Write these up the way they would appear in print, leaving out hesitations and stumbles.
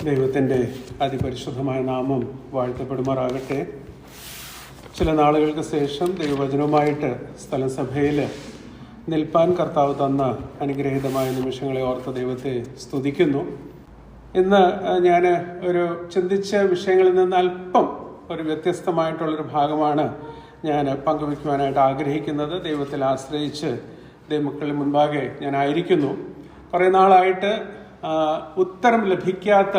ദൈവത്തിൻ്റെ അതിപരിശുദ്ധമായ നാമം വാഴ്ത്തപ്പെടുമാറാകട്ടെ. ചില നാളുകൾക്ക് ശേഷം ദൈവവചനവുമായിട്ട് സ്ഥലസഭയിൽ നിൽപ്പാൻ കർത്താവ് തന്ന അനുഗ്രഹീതമായ നിമിഷങ്ങളെ ഓർത്ത് ദൈവത്തെ സ്തുതിക്കുന്നു. ഇന്ന് ഞാൻ ഒരു ചിന്തിച്ച വിഷയങ്ങളിൽ നിന്ന് അല്പം ഒരു വ്യത്യസ്തമായിട്ടുള്ളൊരു ഭാഗമാണ് ഞാൻ പങ്കുവയ്ക്കുവാനായിട്ട് ആഗ്രഹിക്കുന്നത്. ദൈവത്തിൽ ആശ്രയിച്ച് ദൈവമക്കളുടെ മുൻപാകെ ഞാൻ ആയിരിക്കുന്നു. കുറേ നാളായിട്ട് ഉത്തരം ലഭിക്കാത്ത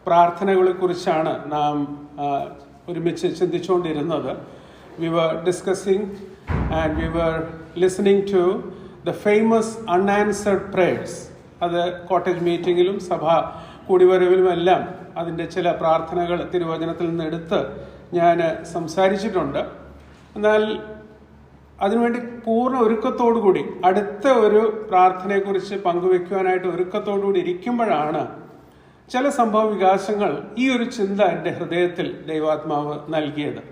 പ്രാർത്ഥനകളെക്കുറിച്ചാണ് നാം ഒരുമിച്ച് ചിന്തിച്ചുകൊണ്ടിരുന്നത്. We were discussing and we were listening to the famous unanswered prayers. അത് കോട്ടേജ് മീറ്റിങ്ങിലും സഭാ കൂടിവരവിലുമെല്ലാം അതിൻ്റെ ചില പ്രാർത്ഥനകൾ തിരുവചനത്തിൽ നിന്ന് എടുത്ത് ഞാൻ സംസാരിച്ചിട്ടുണ്ട്. എന്നാൽ അതിനുവേണ്ടി പൂർണ്ണ ഒരുക്കത്തോടുകൂടി അടുത്ത ഒരു പ്രാർത്ഥനയെക്കുറിച്ച് പങ്കുവെക്കുവാനായിട്ട് ഒരുക്കത്തോടുകൂടി ഇരിക്കുമ്പോഴാണ് ചില സംഭവ വികാസങ്ങൾ ഈ ഒരു ചിന്ത എൻ്റെ ഹൃദയത്തിൽ ദൈവാത്മാവ് നൽകിയത്.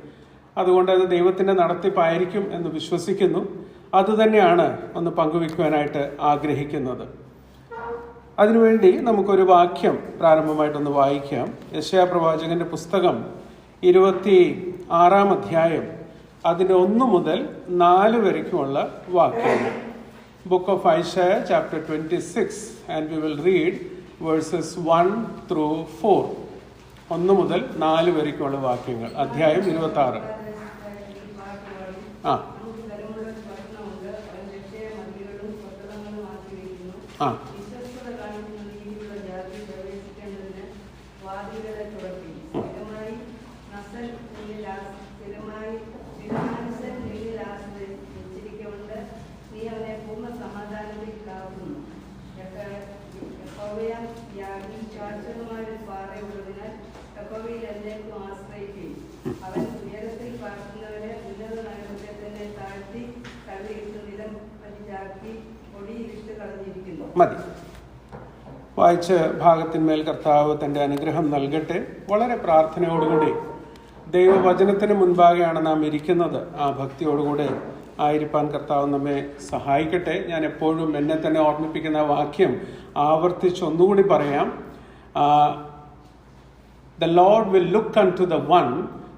അതുകൊണ്ട് അത് ദൈവത്തിൻ്റെ നടത്തിപ്പായിരിക്കും എന്ന് വിശ്വസിക്കുന്നു. അതുതന്നെയാണ് ഒന്ന് പങ്കുവെക്കുവാനായിട്ട് ആഗ്രഹിക്കുന്നത്. അതിനുവേണ്ടി നമുക്കൊരു വാക്യം പ്രാരംഭമായിട്ടൊന്ന് വായിക്കാം. യെശയ്യാ പ്രവാചകന്റെ പുസ്തകം 26-ാം അധ്യായം അതിൻ്റെ 1 മുതൽ 4 വരയ്ക്കുമുള്ള വാക്യങ്ങൾ. Book of Isaiah chapter 26 and we will read verses 1 through 4. 1 മുതൽ 4 വരയ്ക്കുമുള്ള വാക്യങ്ങൾ. അധ്യായം 26. മതി. വായിച്ച ഭാഗത്തിന്മേൽ കർത്താവ് തൻ്റെ അനുഗ്രഹം നൽകട്ടെ. വളരെ പ്രാർത്ഥനയോടുകൂടി ദൈവവചനത്തിന് മുൻപാകെയാണ് നാം ഇരിക്കുന്നത്. ആ ഭക്തിയോടുകൂടെ ആയിരിക്കാൻ കർത്താവ് നമ്മെ സഹായിക്കട്ടെ. ഞാൻ എപ്പോഴും എന്നെ തന്നെ ഓർമ്മിപ്പിക്കുന്ന വാക്യം ആവർത്തിച്ച് ഒന്നുകൂടി പറയാം. The Lord will look unto the one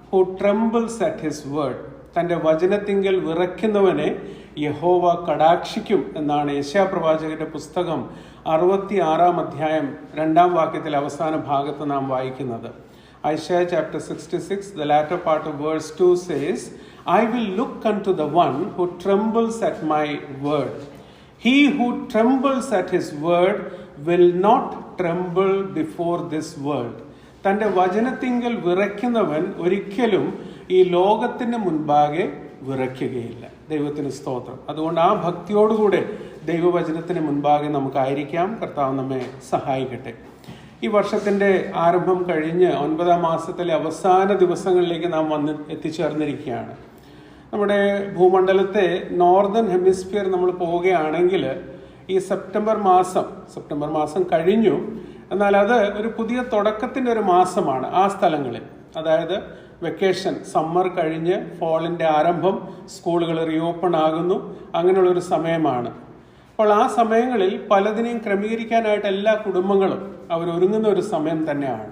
who trembles at his word. തൻ്റെ വചനത്തിങ്കൽ വിറയ്ക്കുന്നവനെ യഹോവ കടാക്ഷിക്കും എന്നാണ് യെശയ്യാ പ്രവാചകന്റെ പുസ്തകം 66-ാം അധ്യായം 2-ാം വാക്യത്തിൽ അവസാന ഭാഗത്ത് നാം വായിക്കുന്നത്. Isaiah chapter 66, the latter part of verse 2 says, I will look unto the one who trembles at my word. He who trembles at his word will not tremble before this world. തൻ്റെ വചനത്തിങ്കൽ വിറയ്ക്കുന്നവൻ ഒരിക്കലും ഈ ലോകത്തിന് മുൻപാകെ വിറയ്ക്കുകയില്ല. ദൈവത്തിന് സ്തോത്രം. അതുകൊണ്ട് ആ ഭക്തിയോടുകൂടെ ദൈവവചനത്തിന് മുൻപാകെ നമുക്കായിരിക്കാം. കർത്താവ് നമ്മെ സഹായിക്കട്ടെ. ഈ വർഷത്തിൻ്റെ ആരംഭം കഴിഞ്ഞ് 9-ാം മാസത്തിലെ അവസാന ദിവസങ്ങളിലേക്ക് നാം എത്തിച്ചേർന്നിരിക്കുകയാണ്. നമ്മുടെ ഭൂമണ്ഡലത്തെ നോർത്തേൺ ഹെമിസ്ഫിയർ നമ്മൾ പോവുകയാണെങ്കിൽ ഈ സെപ്റ്റംബർ മാസം കഴിഞ്ഞു. എന്നാൽ അത് ഒരു പുതിയ തുടക്കത്തിൻ്റെ ഒരു മാസമാണ് ആ സ്ഥലങ്ങളിൽ. അതായത് വെക്കേഷൻ, സമ്മർ കഴിഞ്ഞ് ഫോളിൻ്റെ ആരംഭം, സ്കൂളുകൾ റീഓപ്പൺ ആകുന്നു, അങ്ങനെയുള്ളൊരു സമയമാണ്. അപ്പോൾ ആ സമയങ്ങളിൽ പലതിനെയും ക്രമീകരിക്കാനായിട്ട് എല്ലാ കുടുംബങ്ങളും അവരൊരുങ്ങുന്ന ഒരു സമയം തന്നെയാണ്.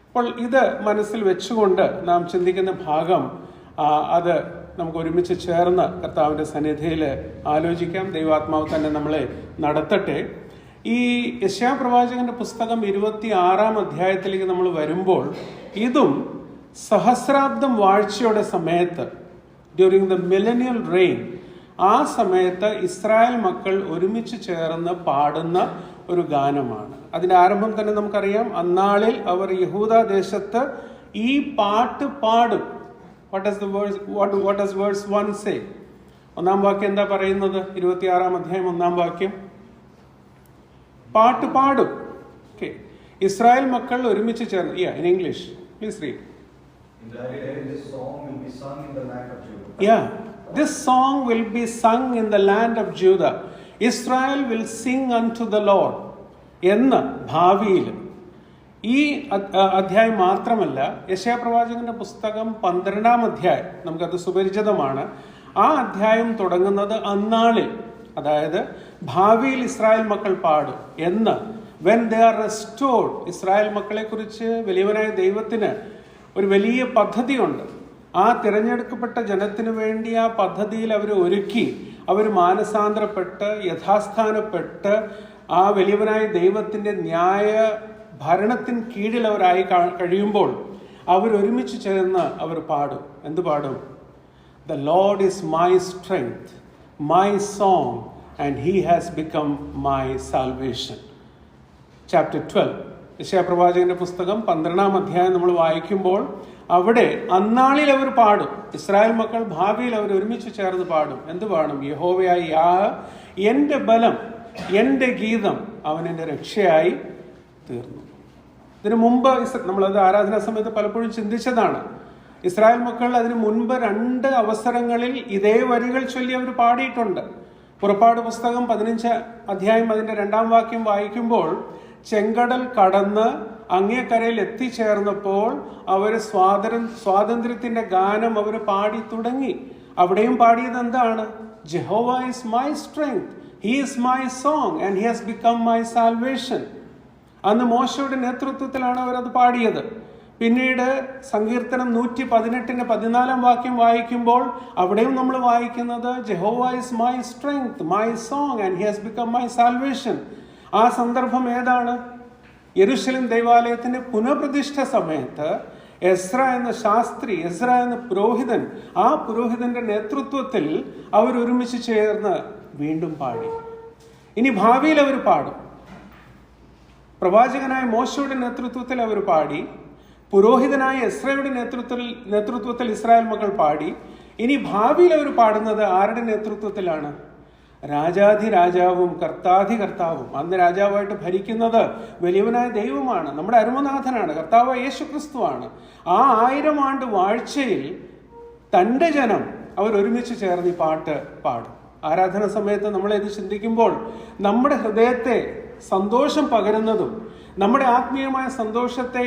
അപ്പോൾ ഇത് മനസ്സിൽ വെച്ചുകൊണ്ട് നാം ചിന്തിക്കുന്ന ഭാഗം അത് നമുക്ക് ഒരുമിച്ച് ചേർന്ന് കർത്താവിൻ്റെ സന്നിധിയിൽ ആലോചിക്കാം. ദൈവാത്മാവ് തന്നെ നമ്മളെ നടത്തട്ടെ. ഈ യെശയ്യാ പ്രവാചകന്റെ പുസ്തകം 26-ാം അധ്യായത്തിലേക്ക് നമ്മൾ വരുമ്പോൾ ഇതും സഹസ്രാബ്ദം വാഴ്ചയുടെ സമയത്ത്, ഡ്യൂറിങ് ദ മില്ലനിയൽ റെയിൻ, ആ സമയത്ത് ഇസ്രായേൽ മക്കൾ ഒരുമിച്ച് ചേർന്ന് പാടുന്ന ഒരു ഗാനമാണ്. അതിന്റെ ആരംഭം തന്നെ നമുക്കറിയാം. അന്നാളിൽ അവർ യഹൂദ ദേശത്ത് ഈ പാട്ട് പാടും. What does verse 1 say? 1-ാം വാക്യം എന്താ പറയുന്നത്? 26-ാം അധ്യായം 1-ാം വാക്യം. പാട്ട് പാടും. Okay. ഇസ്രായേൽ മക്കൾ ഒരുമിച്ച് ചേർന്ന്. In English, please read. In that day, this song will be sung in the land of Judah. Yeah, this song will be sung in the land of Judah. Israel will sing unto the Lord. എന്ന് ഭാവിയിൽ ഈ അധ്യായം മാത്രമല്ല, യെശയ്യാ പ്രവാചകന്റെ പുസ്തകം 12-ാം അധ്യായം, നമുക്കത് സുപരിചിതമാണ്. ആ അധ്യായം തുടങ്ങുന്നത് അന്നാളിൽ, അതായത് ഭാവിയിൽ ഇസ്രായേൽ മക്കൾ പാടും എന്ന് when they are restored. Israel മക്കളെ കുറിച്ച് വലിയവനായ ദൈവത്തിന് ഒരു വലിയ പദ്ധതിയുണ്ട്. ആ തിരഞ്ഞെടുക്കപ്പെട്ട ജനത്തിനു വേണ്ടി ആ പദ്ധതിയിൽ അവർ ഒരുക്കി, അവർ മാനസാന്തരപ്പെട്ട് യഥാസ്ഥാനപ്പെട്ട് ആ വലിയവനായ ദൈവത്തിൻ്റെ ന്യായ ഭരണത്തിന് കീഴിൽ അവരായി കഴിയുമ്പോൾ അവരൊരുമിച്ച് ചേർന്ന് അവർ പാടും. എന്ത് പാടും? The Lord is my strength, my song, and he has become my salvation. Chapter 12, യെശയ്യാപ്രവാചകന്റെ പുസ്തകം 12-ാം അധ്യായം നമ്മൾ വായിക്കുമ്പോൾ അവിടെ അന്നാളിൽ അവർ പാടും. ഇസ്രായേൽ മക്കൾ ഭാവിയിൽ അവർ ഒരുമിച്ച് ചേർന്ന് പാടും. എന്ത് പാടും? യഹോവയായ യാഹ് എൻ്റെ ബലം, എൻ്റെ ഗീതം, അവൻ എൻ്റെ രക്ഷയായി തീർന്നു. ഇതിനു മുമ്പ് നമ്മളത് ആരാധനാ സമയത്ത് പലപ്പോഴും ചിന്തിച്ചതാണ്. ഇസ്രായേൽ മക്കൾ അതിനു മുൻപ് 2 അവസരങ്ങളിൽ ഇതേ വരികൾ ചൊല്ലി അവർ പാടിയിട്ടുണ്ട്. പുറപ്പാട് പുസ്തകം 15 അധ്യായം അതിൻ്റെ 2-ാം വാക്യം വായിക്കുമ്പോൾ ചെങ്കടൽ കടന്ന് അങ്ങേക്കരയിൽ എത്തിച്ചേർന്നപ്പോൾ അവർ സ്വാതന്ത്ര്യത്തിന്റെ ഗാനം അവർ പാടി തുടങ്ങി. അവിടെയും പാടിയത് എന്താണ്? Jehovah is my strength, he is my song and he has become my salvation. അന്ന് മോശയുടെ നേതൃത്വത്തിലാണ് അവരത് പാടിയത്. പിന്നീട് സങ്കീർത്തനം 118-ന്റെ 14-ാം വാക്യം വായിക്കുമ്പോൾ അവിടെയും നമ്മൾ വായിക്കുന്നത് Jehovah is my strength, my song and he has become my salvation. ആ സന്ദർഭം ഏതാണ്? യെരൂശലേം ദൈവാലയത്തിന്റെ പുനഃപ്രതിഷ്ഠ സമയത്ത് എസ്ര എന്ന ശാസ്ത്രി, എസ്ര എന്ന പുരോഹിതൻ, ആ പുരോഹിതന്റെ നേതൃത്വത്തിൽ അവർ ഒരുമിച്ച് ചേർന്ന് വീണ്ടും പാടി. ഇനി ഭാവിയിൽ അവർ പാടും. പ്രവാചകനായ മോശയുടെ നേതൃത്വത്തിൽ അവർ പാടി, പുരോഹിതനായ എസ്രയുടെ നേതൃത്വത്തിൽ ഇസ്രായേൽ മക്കൾ പാടി. ഇനി ഭാവിയിൽ അവർ പാടുന്നത് ആരുടെ നേതൃത്വത്തിലാണ്? രാജാധിരാജാവും കർത്താധികർത്താവും. അന്ന് രാജാവായിട്ട് ഭരിക്കുന്നത് വലിയവനായ ദൈവമാണ്, നമ്മുടെ അരുമനാഥനാണ്, കർത്താവായ യേശു ക്രിസ്തുവാണ്. ആ 1000 ആണ്ട് വാഴ്ചയിൽ തൻ്റെ ജനം അവർ ഒരുമിച്ച് ചേർന്ന് ഈ പാട്ട് പാടും. ആരാധന സമയത്ത് നമ്മളിത് ചിന്തിക്കുമ്പോൾ നമ്മുടെ ഹൃദയത്തെ സന്തോഷം പകരുന്നതും നമ്മുടെ ആത്മീയമായ സന്തോഷത്തെ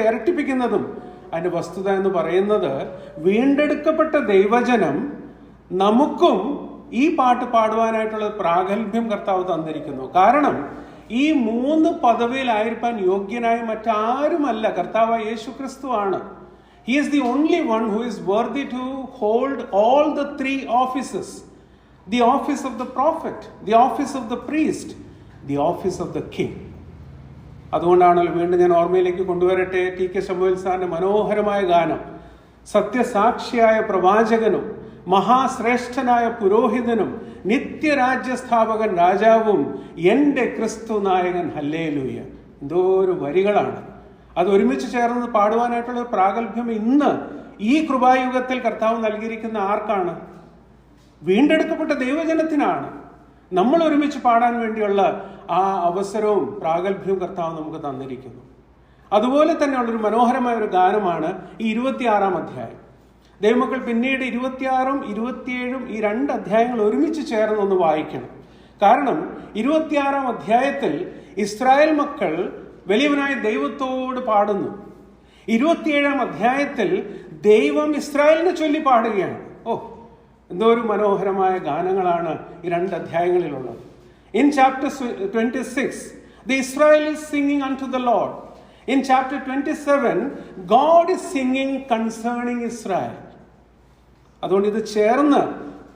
ഇരട്ടിപ്പിക്കുന്നതും അതിൻ്റെ വസ്തുത എന്ന് പറയുന്നത്, വീണ്ടെടുക്കപ്പെട്ട ദൈവജനം നമുക്കും ഈ പാട്ട് പാടുവാനായിട്ടുള്ള പ്രാഗൽഭ്യം കർത്താവ് തന്നിരിക്കുന്നു. കാരണം ഈ 3 പദവിയിലായിരിക്കാൻ യോഗ്യനായ മറ്റാരുമല്ല, കർത്താവായ യേശു ക്രിസ്തുവാണ്. He is the only one who is worthy to hold all the 3 offices. The office of the prophet, the office of the priest, the office of the king. അതുകൊണ്ടാണല്ലോ വീണ്ടും ഞാൻ ഓർമ്മയിലേക്ക് കൊണ്ടുവരട്ടെ ടി കെ ശമൂവേൽ സാറിന്റെ മനോഹരമായ ഗാനം. സത്യസാക്ഷിയായ പ്രവാചകനും മഹാശ്രേഷ്ഠനായ പുരോഹിതനും നിത്യരാജ്യസ്ഥാപകൻ രാജാവും എൻ്റെ ക്രിസ്തു നായകൻ ഹല്ലേലൂയ. എന്തോ ഒരു വരികളാണ് അത്. ഒരുമിച്ച് ചേർന്ന് പാടുവാനായിട്ടുള്ള പ്രാഗൽഭ്യം ഇന്ന് ഈ കൃപായുഗത്തിൽ കർത്താവ് നൽകിയിരിക്കുന്ന ആർക്കാണ്? വീണ്ടെടുക്കപ്പെട്ട ദൈവജനത്തിനാണ്. നമ്മൾ ഒരുമിച്ച് പാടാൻ വേണ്ടിയുള്ള ആ അവസരവും പ്രാഗൽഭ്യവും കർത്താവ് നമുക്ക് തന്നിരിക്കുന്നു. അതുപോലെ തന്നെയുള്ളൊരു മനോഹരമായ ഒരു ഗാനമാണ് ഈ 26-ാം അധ്യായം. ദൈവമക്കൾ പിന്നീട് 26-ഉം 27-ഉം ഈ 2 അധ്യായങ്ങൾ ഒരുമിച്ച് ചേർന്നൊന്ന് വായിക്കണം. കാരണം 26-ാം അധ്യായത്തിൽ ഇസ്രായേൽ മക്കൾ വലിയവനായ ദൈവത്തോട് പാടുന്നു. 27-ാം അധ്യായത്തിൽ ദൈവം ഇസ്രായേലിനെ ചൊല്ലി പാടുകയാണ്. എന്തോ ഒരു മനോഹരമായ ഗാനങ്ങളാണ് ഈ 2 അധ്യായങ്ങളിലുള്ളത്. In chapter 26, the Israel is singing unto the Lord. In chapter 27, God is singing concerning Israel. അതുകൊണ്ട് ഇത് ചേർന്ന്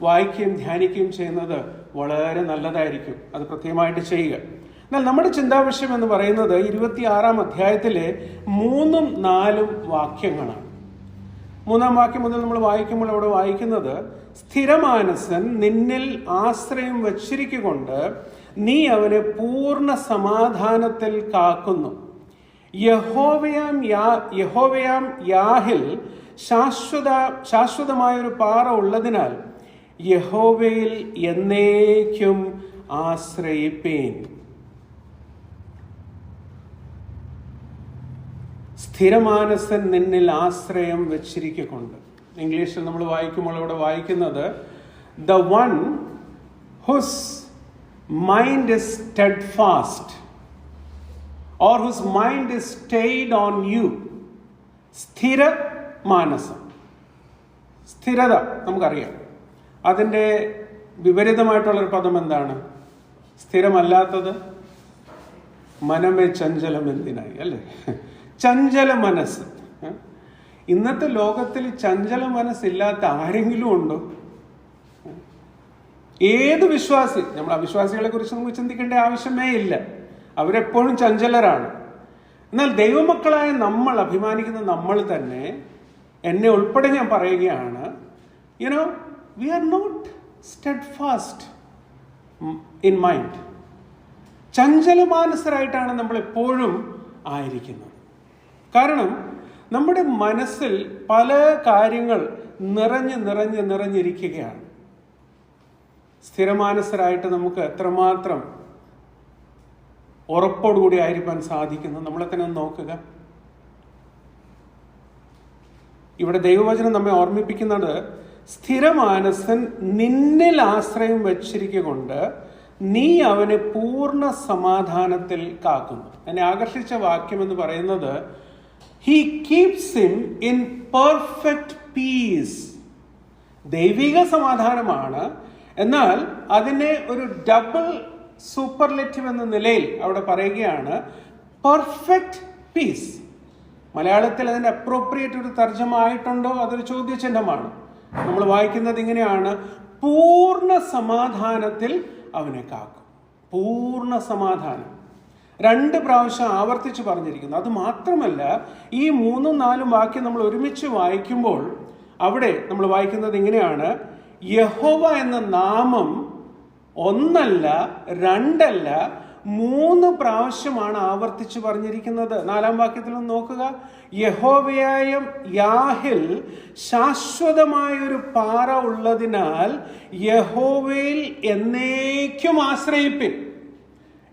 വായിക്കുകയും ധ്യാനിക്കുകയും ചെയ്യുന്നത് വളരെ നല്ലതായിരിക്കും. അത് പ്രത്യേകമായിട്ട് ചെയ്യുക. എന്നാൽ നമ്മുടെ ചിന്താവിഷയം എന്ന് പറയുന്നത് 26-ാം അധ്യായത്തിലെ 3ഉം 4ഉം വാക്യങ്ങളാണ്. 3-ാം വാക്യം മുതൽ നമ്മൾ വായിക്കുമ്പോൾ അവിടെ വായിക്കുന്നത്, സ്ഥിരമാനസൻ നിന്നിൽ ആശ്രയം വച്ചിരിക്കൊണ്ട് നീ അവനെ പൂർണ്ണ സമാധാനത്തിൽ കാക്കുന്നു. യഹോവയാം യാഹിൽ ശാശ്വതമായൊരു പാറ ഉള്ളതിനാൽ യഹോവയിൽ എന്നേക്കും ആശ്രയിപ്പീൻ. സ്ഥിരമാനസൻ നിന്നിൽ ആശ്രയം വെച്ചിരിക്കൊണ്ട്. ഇംഗ്ലീഷിൽ നമ്മൾ വായിക്കുമ്പോൾ ഇവിടെ വായിക്കുന്നത്, the one who's mind is steadfast or whose mind is stayed on you. സ്ഥിര മാനസം, സ്ഥിരത നമുക്കറിയാം. അതിൻ്റെ വിപരീതമായിട്ടുള്ളൊരു പദം എന്താണ്? സ്ഥിരമല്ലാത്തത്, മനമേ ചഞ്ചലം എന്തിനായി, അല്ലേ? ചഞ്ചല മനസ്സ്. ഇന്നത്തെ ലോകത്തിൽ ചഞ്ചല മനസ്സില്ലാത്ത ആരെങ്കിലും ഉണ്ടോ? ഏത് വിശ്വാസി, നമ്മൾ അവിശ്വാസികളെ കുറിച്ച് നമുക്ക് ചിന്തിക്കേണ്ട ആവശ്യമേ ഇല്ല. അവരെപ്പോഴും ചഞ്ചലരാണ്. എന്നാൽ ദൈവമക്കളായ നമ്മൾ അഭിമാനിക്കുന്ന നമ്മൾ തന്നെ, എന്നെ ഉൾപ്പെടെ ഞാൻ പറയുകയാണ്, we are not steadfast in mind. ചഞ്ചലമാനസരായിട്ടാണ് നമ്മൾ എപ്പോഴും ആയിരിക്കുന്നത്. കാരണം നമ്മുടെ മനസ്സിൽ പല കാര്യങ്ങൾ നിറഞ്ഞിരിക്കുകയാണ്. സ്ഥിരമാനസരായിട്ട് നമുക്ക് എത്രമാത്രം ഉറപ്പോടുകൂടി ആയിരിക്കാൻ സാധിക്കുന്നു നമ്മളെ തന്നെ നോക്കുക. ഇവിടെ ദൈവവചനം നമ്മെ ഓർമ്മിപ്പിക്കുന്നത്, സ്ഥിരമാനസൻ നിന്നിൽ ആശ്രയം വച്ചിരിക്കൊണ്ട് നീ അവനെ പൂർണ്ണ സമാധാനത്തിൽ കാക്കുന്നു. എന്നെ ആകർഷിച്ച വാക്യം എന്ന് പറയുന്നത്, he keeps him in perfect piece. ദൈവിക സമാധാനമാണ്, എന്നാൽ അതിനെ ഒരു ഡബിൾ സൂപ്പർലെറ്റീവ് എന്ന നിലയിൽ അവിടെ പറയുകയാണ് പെർഫെക്റ്റ് പീസ്. മലയാളത്തിൽ അതിന്റെ അപ്രോപ്രിയേറ്റ് ഒരു തർജ്ജമ ആയിട്ടുണ്ടോ? അതൊരു ചോദ്യചിഹ്നമാണ്. നമ്മൾ വായിക്കുന്നത് ഇങ്ങനെയാണ്, പൂർണ്ണ സമാധാനത്തിൽ അവനെ കാക്കും. പൂർണ്ണ സമാധാനം 2 പ്രാവശ്യം ആവർത്തിച്ച് പറഞ്ഞിരിക്കുന്നു. അത് മാത്രമല്ല, ഈ 3-4 വാക്യം നമ്മൾ ഒരുമിച്ച് വായിക്കുമ്പോൾ അവിടെ നമ്മൾ വായിക്കുന്നത് ഇങ്ങനെയാണ്, യഹോവ എന്ന നാമം 1 അല്ല 2 അല്ല 3 പ്രാവശ്യമാണ് ആവർത്തിച്ച് പറഞ്ഞിരിക്കുന്നത്. 4-ാം വാക്യത്തിൽ ഒന്ന് നോക്കുക, യഹോവയായ യാഹിൽ ശാശ്വതമായൊരു പാറ ഉള്ളതിനാൽ യഹോവയിൽ എന്നേക്കും ആശ്രയിപ്പിൻ.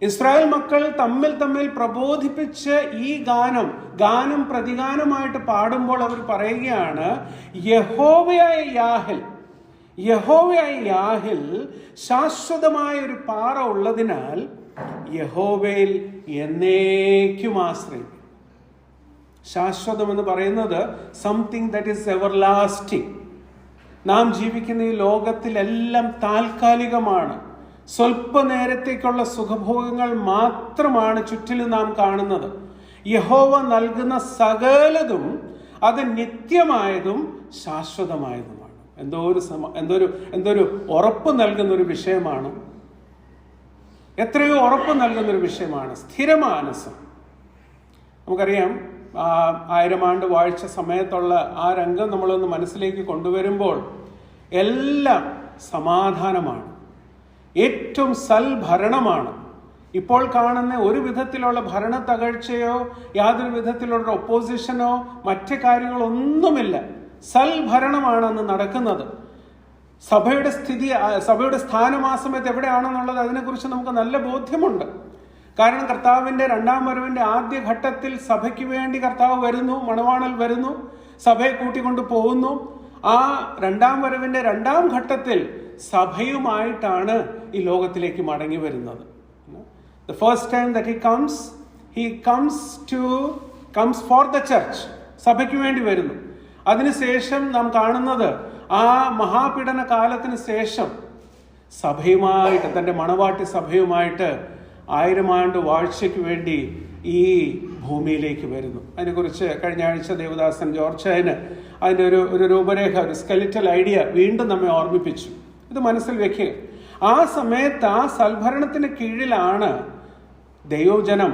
ഇസ്രായേൽ മക്കൾ തമ്മിൽ പ്രബോധിപ്പിച്ച് ഈ ഗാനം പ്രതിഗാനമായിട്ട് പാടുമ്പോൾ അവർ പറയുകയാണ്, യഹോവയായ യാഹിൽ ശാശ്വതമായ ഒരു പാറ ഉള്ളതിനാൽ യഹോവയിൽ എന്നേക്കും ആശ്രയിക്കും. ശാശ്വതം എന്ന് പറയുന്നത് സംതിങ് ദാറ്റ് ഈസ് എവർലാസ്റ്റിംഗ്. നാം ജീവിക്കുന്ന ഈ ലോകത്തിലെല്ലാം താൽക്കാലികമാണ്. സ്വല്പ നേരത്തേക്കുള്ള സുഖഭോഗങ്ങൾ മാത്രമാണ് ചുറ്റിലും നാം കാണുന്നത്. യഹോവ നൽകുന്ന സകലതും അത് നിത്യമായതും ശാശ്വതമായതുമാണ്. എന്തൊരു ഉറപ്പ് നൽകുന്ന ഒരു വിഷയമാണ്. എത്രയോ ഉറപ്പ് നൽകുന്ന ഒരു വിഷയമാണ് സ്ഥിരമാനസം. നമുക്കറിയാം, 1000 ആണ്ട് വാഴ്ച സമയത്തുള്ള ആ രംഗം നമ്മളൊന്ന് മനസ്സിലേക്ക് കൊണ്ടുവരുമ്പോൾ എല്ലാം സമാധാനമാണ്, ഏറ്റവും സൽഭരണമാണ്. ഇപ്പോൾ കാണുന്ന ഒരു വിധത്തിലുള്ള ഭരണ തകഴ്ചയോ യാതൊരു വിധത്തിലുള്ള ഒപ്പോസിഷനോ മറ്റു കാര്യങ്ങളൊന്നുമില്ല. സൽഭരണമാണ് അന്ന് നടക്കുന്നത്. സഭയുടെ സ്ഥാനം ആ സമയത്ത് എവിടെയാണെന്നുള്ളത് അതിനെക്കുറിച്ച് നമുക്ക് നല്ല ബോധ്യമുണ്ട്. കാരണം കർത്താവിന്റെ 2ാം വരവിന്റെ ആദ്യ ഘട്ടത്തിൽ സഭയ്ക്ക് വേണ്ടി കർത്താവ് വരുന്നു, മണവാളൻ വരുന്നു, സഭയെ കൂട്ടിക്കൊണ്ട് പോകുന്നു. ആ 2ാം വരവിന്റെ 2ാം ഘട്ടത്തിൽ സഭയുമായിട്ടാണ് ഈ ലോകത്തിലേക്ക് മടങ്ങി വരുന്നത്. The first time that he comes for the church. സഭയ്ക്ക് വേണ്ടി വരുന്നു. അതിനുശേഷം നാം കാണുന്നത് ആ മഹാപീഡന കാലത്തിന് ശേഷം സഭയുമായിട്ട്, തൻ്റെ മണവാട്ടി സഭയുമായിട്ട് 1000 ആണ്ട് വാഴ്ചയ്ക്ക് വേണ്ടി ഈ ഭൂമിയിലേക്ക് വരുന്നു. അതിനെക്കുറിച്ച് കഴിഞ്ഞ ആഴ്ച ദേവദാസൻ ജോർജന് അതിൻ്റെ ഒരു രൂപരേഖ, ഒരു സ്കെലിറ്റൽ ഐഡിയ വീണ്ടും നമ്മെ ഓർമ്മിപ്പിച്ചു. ഇത് മനസ്സിൽ വെക്കുക. ആ സമയത്ത് ആ സൽഭരണത്തിന് കീഴിലാണ് ദൈവജനം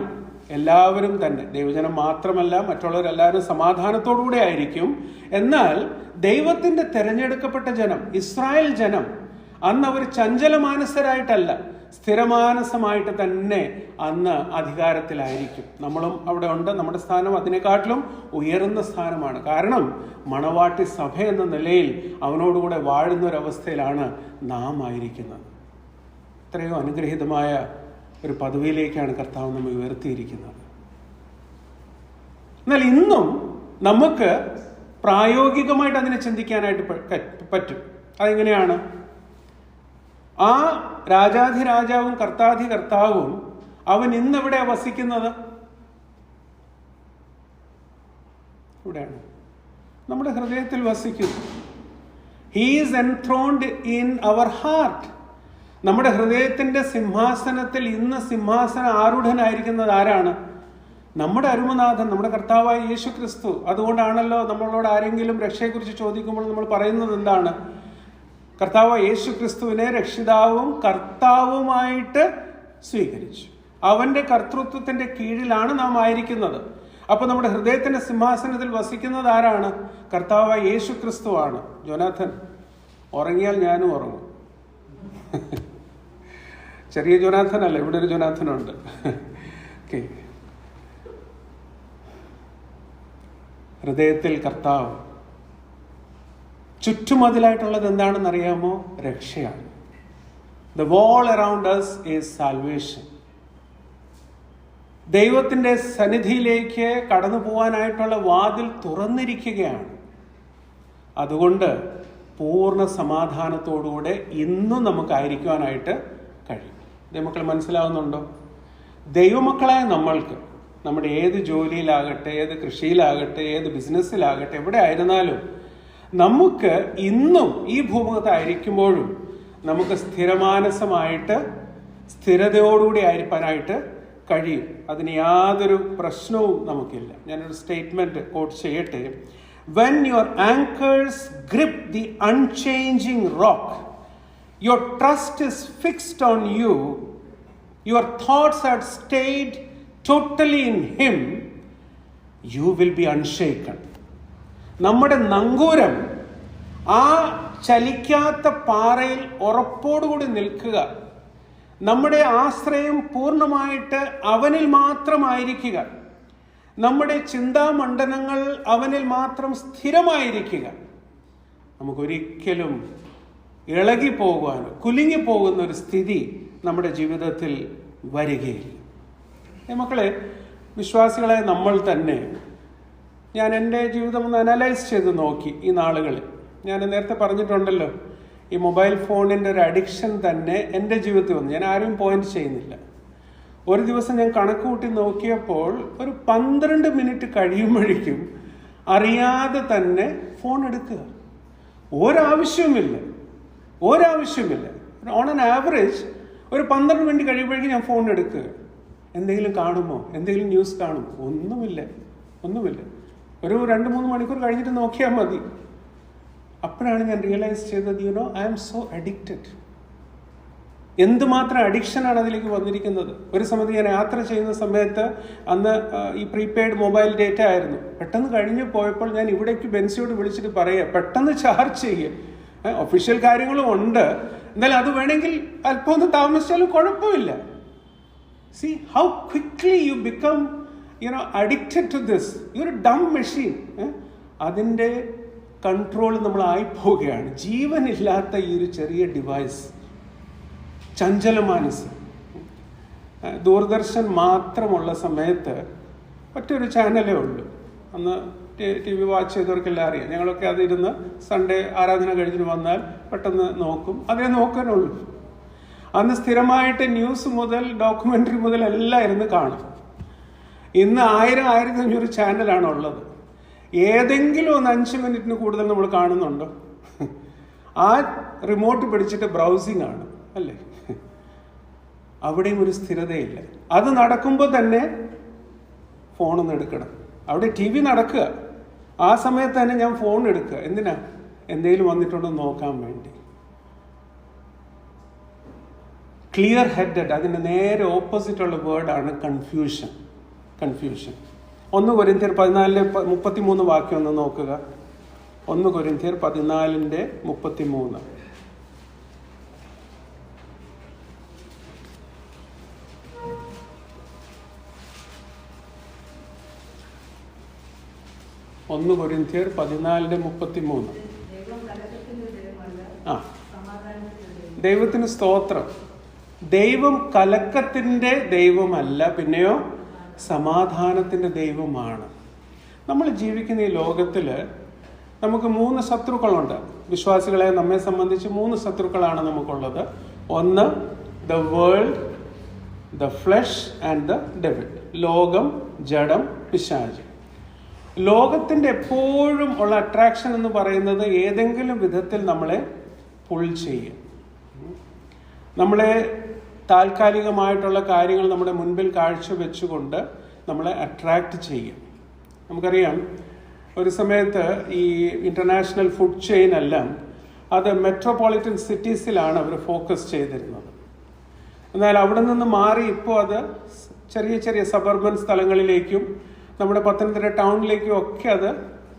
എല്ലാവരും തന്നെ. ദൈവജനം മാത്രമല്ല, മറ്റുള്ളവരെല്ലാവരും സമാധാനത്തോടുകൂടെ ആയിരിക്കും. എന്നാൽ ദൈവത്തിന്റെ തെരഞ്ഞെടുക്കപ്പെട്ട ജനം, ഇസ്രായേൽ ജനം, അന്ന് അവർ ചഞ്ചലമാനസരായിട്ടല്ല, സ്ഥിരമാനസമായിട്ട് തന്നെ അന്ന് അധികാരത്തിലായിരിക്കും. നമ്മളും അവിടെ ഉണ്ട്. നമ്മുടെ സ്ഥാനം അതിനെക്കാട്ടിലും ഉയർന്ന സ്ഥാനമാണ്. കാരണം മണവാട്ടി സഭ എന്ന നിലയിൽ അവനോടുകൂടെ വാഴുന്ന ഒരവസ്ഥയിലാണ് നാം ആയിരിക്കുന്നത്. എത്രയോ അനുഗ്രഹീതമായ ഒരു പദവിയിലേക്കാണ് കർത്താവ് നമ്മെ ഉയർത്തിയിരിക്കുന്നത്. എന്നാൽ ഇന്നും നമുക്ക് പ്രായോഗികമായിട്ട് അതിനെ ചിന്തിക്കാനായിട്ട് പറ്റും. അതെങ്ങനെയാണ്? ആ രാജാധിരാജാവും കർത്താധികർത്താവും അവൻ ഇന്നെവിടെയാണ് വസിക്കുന്നത്? ഇവിടെയാണ്, നമ്മുടെ ഹൃദയത്തിൽ വസിക്കുന്നു. He is enthroned in our heart. നമ്മുടെ ഹൃദയത്തിന്റെ സിംഹാസനത്തിൽ ഇന്ന് സിംഹാസന ആരൂഢനായിരിക്കുന്നത് ആരാണ്? നമ്മുടെ അരുമനാഥൻ, നമ്മുടെ കർത്താവായ യേശു ക്രിസ്തു. അതുകൊണ്ടാണല്ലോ നമ്മളോട് ആരെങ്കിലും രക്ഷയെക്കുറിച്ച് ചോദിക്കുമ്പോൾ നമ്മൾ പറയുന്നത് എന്താണ്? കർത്താവായ യേശു ക്രിസ്തുവിനെ രക്ഷിതാവും കർത്താവുമായിട്ട് സ്വീകരിച്ചു. അവന്റെ കർത്തൃത്വത്തിന്റെ കീഴിലാണ് നാം ആയിരിക്കുന്നത്. അപ്പൊ നമ്മുടെ ഹൃദയത്തിന്റെ സിംഹാസനത്തിൽ വസിക്കുന്നത് ആരാണ്? കർത്താവായ യേശു ക്രിസ്തുവാണ്. ജോനാഥൻ, ഉറങ്ങിയാൽ ഞാനും ഉറങ്ങും. ചെറിയ ജോനാഥൻ അല്ല, ഇവിടെ ഒരു ജോനാഥനുണ്ട്. ഓക്കെ, ഹൃദയത്തിൽ കർത്താവ്. ചുറ്റുമതിലായിട്ടുള്ളത് എന്താണെന്ന് അറിയാമോ? രക്ഷയാണ്. The wall around us is salvation. ദൈവത്തിന്റെ സന്നിധിയിലേക്ക് കടന്നു പോകാനായിട്ടുള്ള വാതിൽ തുറന്നിരിക്കുകയാണ്. അതുകൊണ്ട് പൂർണ്ണ സമാധാനത്തോടുകൂടെ ഇന്നും നമുക്കായിരിക്കുവാനായിട്ട് കഴിയും. ദൈവമക്കൾ മനസ്സിലാവുന്നുണ്ടോ? ദൈവമക്കളായ നമ്മൾക്ക് നമ്മുടെ ഏത് ജോലിയിലാകട്ടെ, ഏത് കൃഷിയിലാകട്ടെ, ഏത് ബിസിനസ്സിലാകട്ടെ, എവിടെ ആയിരുന്നാലും നമുക്ക് ഇന്നും ഈ ഭൂമുഖത്തായിരിക്കുമ്പോഴും നമുക്ക് സ്ഥിരമാനസമായിട്ട് സ്ഥിരതയോടുകൂടി ആയിരിക്കാനായിട്ട് കഴിയും. അതിന് യാതൊരു പ്രശ്നവും നമുക്കില്ല. ഞാനൊരു സ്റ്റേറ്റ്മെന്റ് കോട്ട് ചെയ്യട്ടെ. When your anchors grip the unchanging rock, your trust is fixed on you, your thoughts are stayed totally in him, you will be unshaken. നമ്മുടെ നങ്കൂരം ആ ചലിക്കാത്ത പാറയിൽ ഉറപ്പോടുകൂടി നിൽക്കുക. നമ്മുടെ ആശ്രയം പൂർണ്ണമായിട്ട് അവനിൽ മാത്രമായിരിക്കുക. നമ്മുടെ ചിന്താമണ്ഡലങ്ങൾ അവനിൽ മാത്രം സ്ഥിരമായിരിക്കുക. നമുക്കൊരിക്കലും ഇളകിപ്പോകുവാനോ കുലുങ്ങിപ്പോകുന്ന ഒരു സ്ഥിതി നമ്മുടെ ജീവിതത്തിൽ വരികയില്ല. മക്കളെ, വിശ്വാസികളെ നമ്മൾ തന്നെ, ഞാൻ എൻ്റെ ജീവിതം ഒന്ന് അനലൈസ് ചെയ്ത് നോക്കി ഈ നാളുകളിൽ. ഞാൻ നേരത്തെ പറഞ്ഞിട്ടുണ്ടല്ലോ, ഈ മൊബൈൽ ഫോണിൻ്റെ ഒരു അഡിക്ഷൻ തന്നെ എൻ്റെ ജീവിതത്തിൽ വന്നു. ഞാൻ ആരും പോയിന്റ് ചെയ്യുന്നില്ല. ഒരു ദിവസം ഞാൻ കണക്ക് കൂട്ടി നോക്കിയപ്പോൾ ഒരു 12 മിനിറ്റ് കഴിയുമ്പോഴേക്കും അറിയാതെ തന്നെ ഫോൺ എടുക്കുക. ഒരാവശ്യവുമില്ല. ഓൺ ആൻ ആവറേജ് ഒരു 12 മിനിറ്റ് കഴിയുമ്പോഴേക്കും ഞാൻ ഫോൺ എടുക്കുക. എന്തെങ്കിലും കാണുമോ? എന്തെങ്കിലും ന്യൂസ് കാണുമോ? ഒന്നുമില്ല. ഒരു 2-3 മണിക്കൂർ കഴിഞ്ഞിട്ട് നോക്കിയാൽ മതി. അപ്പോഴാണ് ഞാൻ റിയലൈസ് ചെയ്തത്, ഐ ആം സോ അഡിക്റ്റഡ്. എന്തുമാത്രം അഡിക്ഷനാണ് അതിലേക്ക് വന്നിരിക്കുന്നത്. ഒരു സമയത്ത് ഞാൻ യാത്ര ചെയ്യുന്ന സമയത്ത്, അന്ന് ഈ പ്രീപെയ്ഡ് മൊബൈൽ ഡേറ്റ ആയിരുന്നു. പെട്ടെന്ന് കഴിഞ്ഞ് പോയപ്പോൾ ഞാൻ ഇവിടേക്ക് ബെൻസിയോട് വിളിച്ചിട്ട് പറയുക, പെട്ടെന്ന് ചാർജ് ചെയ്യുക. ഒഫീഷ്യൽ കാര്യങ്ങളും ഉണ്ട്, എന്നാലും അത് വേണമെങ്കിൽ അല്പം ഒന്ന് താമസിച്ചാലും കുഴപ്പമില്ല. See how quickly you become, addicted to this. You're a dumb machine. അതിൻ്റെ കൺട്രോൾ നമ്മളായി പോവുകയാണ്. ജീവനില്ലാത്ത ഈ ഒരു ചെറിയ ഡിവൈസ്, ചഞ്ചലമാനസ്. ദൂരദർശൻ മാത്രമുള്ള സമയത്ത് ഒറ്റൊരു ചാനലേ ഉള്ളൂ. അന്ന് TV വാച്ച് ചെയ്തവർക്കെല്ലാം അറിയാം. ഞങ്ങളൊക്കെ അതിരുന്ന് സൺഡേ ആരാധന കഴിഞ്ഞിട്ട് വന്നാൽ പെട്ടെന്ന് നോക്കും. അതേ നോക്കാനുള്ളൂ. അന്ന് സ്ഥിരമായിട്ട് ന്യൂസ് മുതൽ ഡോക്യുമെൻ്ററി മുതൽ എല്ലാം ഇരുന്ന് കാണും. ഇന്ന് 1000-1500 ചാനലാണ് ഉള്ളത്. ഏതെങ്കിലും ഒന്ന് 5 മിനിറ്റിന് കൂടുതൽ നമ്മൾ കാണുന്നുണ്ടോ? ആ റിമോട്ട് പിടിച്ചിട്ട് ബ്രൗസിങ് ആണ്, അല്ലേ? അവിടെയും ഒരു സ്ഥിരതയില്ല. അത് നടക്കുമ്പോൾ തന്നെ ഫോണൊന്ന് എടുക്കണം. അവിടെ TV നടക്കുക, ആ സമയത്ത് തന്നെ ഞാൻ ഫോൺ എടുക്കുക. എന്തിനാ? എന്തെങ്കിലും വന്നിട്ടുണ്ടോ നോക്കാൻ വേണ്ടി. ക്ലിയർ ഹെഡഡ്, അതിൻ്റെ നേരെ ഓപ്പോസിറ്റുള്ള വേർഡാണ് കൺഫ്യൂഷൻ. 1 കൊരിന്ത്യർ 14:33 വാക്യം ഒന്ന് നോക്കുക. 1 കൊരിന്ത്യർ 14:33. ദൈവത്തിന് സ്തോത്രം. ദൈവം കലക്കത്തിൻ്റെ ദൈവമല്ല, പിന്നെയോ സമാധാനത്തിൻ്റെ ദൈവമാണ്. നമ്മൾ ജീവിക്കുന്ന ഈ ലോകത്തിൽ നമുക്ക് 3 ശത്രുക്കളുണ്ട്. വിശ്വാസികളെ നമ്മെ സംബന്ധിച്ച് 3 ശത്രുക്കളാണ് നമുക്കുള്ളത്. ഒന്ന് the world, the flesh and the devil. ലോകം, ജഡം, പിശാച്. ലോകത്തിൻ്റെ എപ്പോഴും ഉള്ള അട്രാക്ഷൻ എന്ന് പറയുന്നത് ഏതെങ്കിലും വിധത്തിൽ നമ്മളെ പുൾ ചെയ്യും. നമ്മളെ താൽക്കാലികമായിട്ടുള്ള കാര്യങ്ങൾ നമ്മുടെ മുൻപിൽ കാഴ്ചവെച്ചുകൊണ്ട് നമ്മളെ അട്രാക്റ്റ് ചെയ്യും. നമുക്കറിയാം, ഒരു സമയത്ത് ഈ ഇൻ്റർനാഷണൽ ഫുഡ് ചെയിൻ എല്ലാം അത് മെട്രോപൊളിറ്റൻ സിറ്റീസിലാണ് അവർ ഫോക്കസ് ചെയ്തിരുന്നത്. എന്നാൽ അവിടെ നിന്ന് മാറി ഇപ്പോൾ അത് ചെറിയ ചെറിയ സബർബൻ സ്ഥലങ്ങളിലേക്കും നമ്മുടെ പത്തനംതിട്ട ടൗണിലേക്കും ഒക്കെ അത്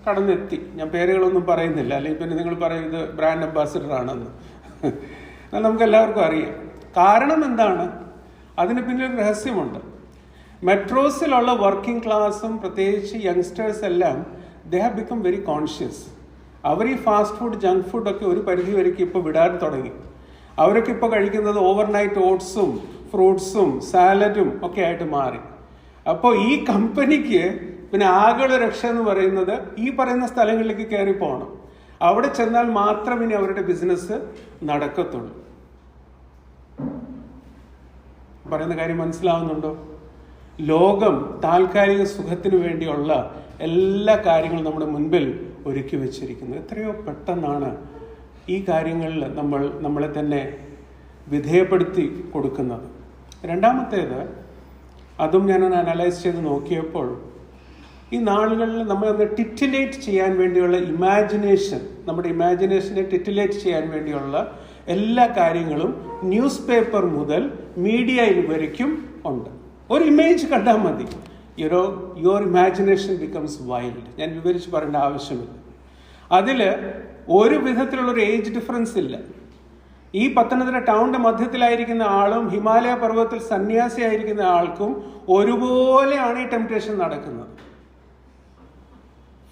കടന്നെത്തി. ഞാൻ പേരുകളൊന്നും പറയുന്നില്ല, അല്ലെങ്കിൽ പിന്നെ നിങ്ങൾ പറയും ഇത് ബ്രാൻഡ് അംബാസിഡർ ആണെന്ന്. എന്നാൽ നമുക്ക് എല്ലാവർക്കും അറിയാം. കാരണം എന്താണ്? അതിന് പിന്നിൽ രഹസ്യമുണ്ട്. മെട്രോസിലുള്ള വർക്കിംഗ് ക്ലാസ്സും പ്രത്യേകിച്ച് യങ്സ്റ്റേഴ്സ് എല്ലാം they have become very conscious. അവർ ഈ ഫാസ്റ്റ് ഫുഡ്, ജങ്ക് ഫുഡൊക്കെ ഒരു പരിധി വരയ്ക്ക് ഇപ്പോൾ വിടാൻ തുടങ്ങി. അവരൊക്കെ ഇപ്പോൾ കഴിക്കുന്നത് ഓവർനൈറ്റ് ഓട്സും ഫ്രൂട്ട്സും സാലഡും ഒക്കെ ആയിട്ട് മാറി. അപ്പോൾ ഈ കമ്പനിക്ക് പിന്നെ ആകെയുള്ള രക്ഷ എന്ന് പറയുന്നത് ഈ പറയുന്ന സ്ഥലങ്ങളിലേക്ക് കയറി പോകണം. അവിടെ ചെന്നാൽ മാത്രം ഇനി അവരുടെ ബിസിനസ് നടക്കത്തുള്ളൂ. പറയുന്ന കാര്യം മനസ്സിലാവുന്നുണ്ടോ? ലോകം താൽക്കാലിക സുഖത്തിന് വേണ്ടിയുള്ള എല്ലാ കാര്യങ്ങളും നമ്മുടെ മുൻപിൽ ഒരുക്കി വെച്ചിരിക്കുന്നത്. എത്രയോ പെട്ടെന്നാണ് ഈ കാര്യങ്ങളിൽ നമ്മളെ തന്നെ വിധേയപ്പെടുത്തി കൊടുക്കുന്നത്. രണ്ടാമത്തേത്, അതും ഞാനൊന്ന് അനലൈസ് ചെയ്ത് നോക്കിയപ്പോൾ, ഈ നാളുകളിൽ നമ്മളൊന്ന് ടിറ്റിലേറ്റ് ചെയ്യാൻ വേണ്ടിയുള്ള ഇമാജിനേഷൻ, നമ്മുടെ ഇമാജിനേഷനെ ടിറ്റിലേറ്റ് ചെയ്യാൻ വേണ്ടിയുള്ള എല്ലാ കാര്യങ്ങളും ന്യൂസ് പേപ്പർ മുതൽ മീഡിയയിൽ വരയ്ക്കും ഉണ്ട്. ഒരു ഇമേജ് കണ്ടാൽ മതി, യുവർ ഇമാജിനേഷൻ ബിക്കംസ് വൈൽഡ്. ഞാൻ വിവരിച്ച് പറയേണ്ട ആവശ്യമില്ല. അതിൽ ഒരു വിധത്തിലുള്ളൊരു ഏജ് ഡിഫറൻസ് ഇല്ല. ഈ പത്തനംതിട്ട ടൗണിന്റെ മധ്യത്തിലായിരിക്കുന്ന ആളും ഹിമാലയ പർവ്വതത്തിൽ സന്യാസിയായിരിക്കുന്ന ആൾക്കും ഒരുപോലെയാണ് ഈ ടെംപ്റ്റേഷൻ നടക്കുന്നത്.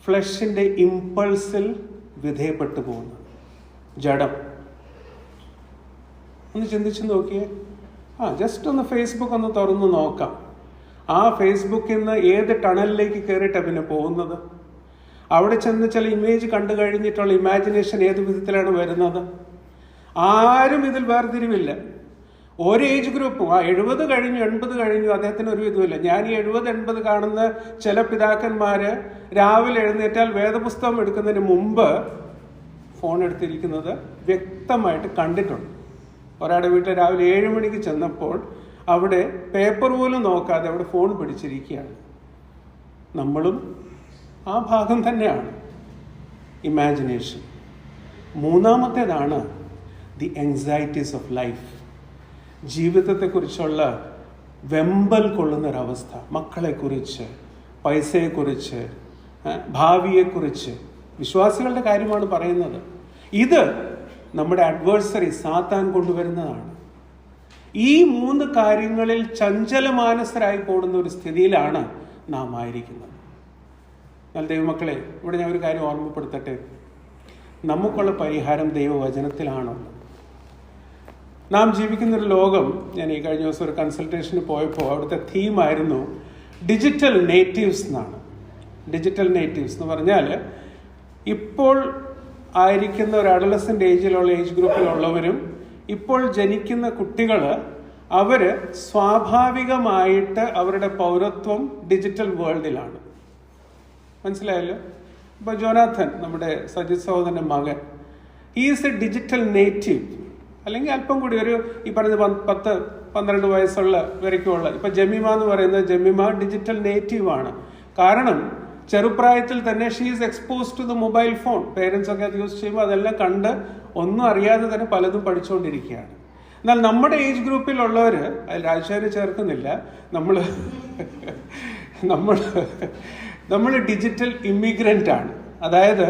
ഫ്ലഷിന്റെ ഇമ്പൾസിൽ വിധേയപ്പെട്ടു പോകുന്നത്, ജഡം. ഒന്ന് ചിന്തിച്ചു നോക്കിയേ. ജസ്റ്റ് ഒന്ന് ഫേസ്ബുക്ക് ഒന്ന് തുറന്ന് നോക്കാം. ആ ഫേസ്ബുക്കിൽ നിന്ന് ഏത് ടണലിലേക്ക് കയറിയിട്ടാണ് പിന്നെ പോകുന്നത്? അവിടെ ചെന്ന് ചില ഇമേജ് കണ്ടു കഴിഞ്ഞിട്ടുള്ള ഇമാജിനേഷൻ ഏത് വിധത്തിലാണ് വരുന്നത്? ആരും ഇതിൽ വേർതിരിവില്ല. ഒരു ഏജ് ഗ്രൂപ്പും 70 കഴിഞ്ഞു 80 കഴിഞ്ഞു അദ്ദേഹത്തിന് ഒരു ഇതുമില്ല. ഞാൻ ഈ 70-80 കാണുന്ന ചില പിതാക്കന്മാര് രാവിലെ എഴുന്നേറ്റാൽ വേദപുസ്തകം എടുക്കുന്നതിന് മുമ്പ് ഫോൺ എടുത്തിരിക്കുന്നത് വ്യക്തമായിട്ട് കണ്ടിട്ടുണ്ട്. ഒരാളുടെ വീട്ടിൽ രാവിലെ 7 മണിക്ക് ചെന്നപ്പോൾ അവിടെ പേപ്പർ പോലും നോക്കാതെ അവിടെ ഫോൺ പിടിച്ചിരിക്കുകയാണ്. നമ്മളും ആ ഭാഗം തന്നെയാണ്, ഇമാജിനേഷൻ. മൂന്നാമത്തേതാണ് ദി ആങ്സൈറ്റീസ് ഓഫ് ലൈഫ്. ജീവിതത്തെക്കുറിച്ചുള്ള വെമ്പൽ കൊള്ളുന്നൊരവസ്ഥ. മക്കളെക്കുറിച്ച്, പൈസയെക്കുറിച്ച്, ഭാവിയെക്കുറിച്ച്. വിശ്വാസികളുടെ കാര്യമാണ് പറയുന്നത്. ഇത് നമ്മുടെ അഡ്വേഴ്സറി സാത്താൻ കൊണ്ടുവരുന്നതാണ്. ഈ 3 കാര്യങ്ങളിൽ ചഞ്ചലമാനസരായി പോകുന്ന ഒരു സ്ഥിതിയിലാണ് നാം ആയിരിക്കുന്നത്. എന്നാൽ ദൈവമക്കളെ, ഇവിടെ ഞാൻ ഒരു കാര്യം ഓർമ്മപ്പെടുത്തട്ടെ. നമുക്കുള്ള പരിഹാരം ദൈവവചനത്തിലാണുള്ളത്. നാം ജീവിക്കുന്നൊരു ലോകം, ഞാൻ ഈ കഴിഞ്ഞ ദിവസം ഒരു കൺസൾട്ടേഷന് പോയപ്പോൾ അവിടുത്തെ തീമായിരുന്നു ഡിജിറ്റൽ നേറ്റീവ്സ് എന്നാണ്. ഡിജിറ്റൽ നേറ്റീവ്സ് എന്ന് പറഞ്ഞാൽ ഇപ്പോൾ ആയിരിക്കുന്ന ഒരു അഡലസൻ്റ് ഏജ് ഗ്രൂപ്പിലുള്ളവരും ഇപ്പോൾ ജനിക്കുന്ന കുട്ടികൾ, അവർ സ്വാഭാവികമായിട്ട് അവരുടെ പൗരത്വം ഡിജിറ്റൽ വേൾഡിലാണ്. മനസ്സിലായല്ലോ? ഇപ്പോൾ ജോനാഥൻ, നമ്മുടെ സജിത് സഹോദരൻ്റെ മകൻ, ഈസ് എ ഡിജിറ്റൽ നേറ്റീവ്. അല്ലെങ്കിൽ അല്പം കൂടി ഒരു ഈ പറഞ്ഞ 10-12 വയസ്സുള്ള വരയ്ക്കുള്ള, ഇപ്പം ജമീമ എന്ന് പറയുന്നത്, ജമീമ ഡിജിറ്റൽ നേറ്റീവാണ്. കാരണം ചെറുപ്രായത്തിൽ തന്നെ she is expose to the mobile phone. Parents ഒക്കെ അത് യൂസ് ചെയ്യുമ്പോൾ അതെല്ലാം കണ്ട് ഒന്നും അറിയാതെ തന്നെ പലതും പഠിച്ചുകൊണ്ടിരിക്കുകയാണ്. എന്നാൽ നമ്മുടെ ഏജ് ഗ്രൂപ്പിലുള്ളവർ, അതിൽ രാജശേഖരനെ ചേർക്കുന്നില്ല, നമ്മൾ ഡിജിറ്റൽ ഇമിഗ്രൻ്റ് ആണ്. അതായത്